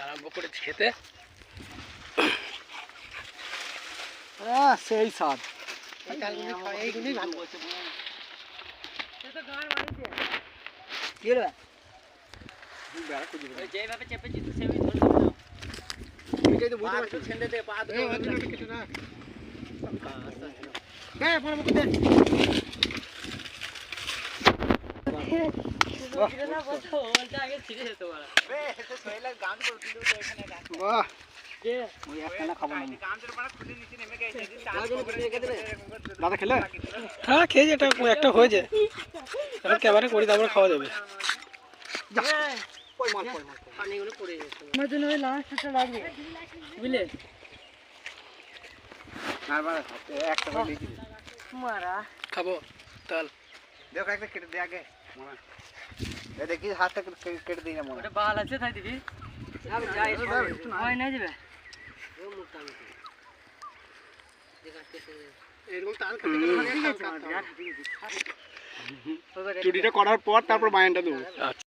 আরম্ভ করে খেতে সেই স্বাদ এইগুলোই ভালো কি রে যেভাবে চেপেছি তো সেভাবে ধরে এটাই তো বুঝতে পারছি ছেড়ে দে পা দুটো কেটে না হ্যাঁ পরে মুখ দে আগে ছিঁড়ে যেত বাহ ওই একটা খাবো না দাদা খেলে হ্যাঁ খেয়েছি একটা হয়েছে এখন ক্যামেরা করি তারপরে খাওয়া যাবে পানিগুলো পড়ে যাচ্ছে আমার জন্য ওই লাস্টটা লাগবে বুঝলে একটা মারা খাবো তাল দেখো একটা কেটে দে আগে দেখি হাতটা কেটে দিই না মনে ওটা বাল আছে তাই দিবি হয় না যাবে এরকম তাল চুরিটা করার পর তারপর বায়ানটা দেবো।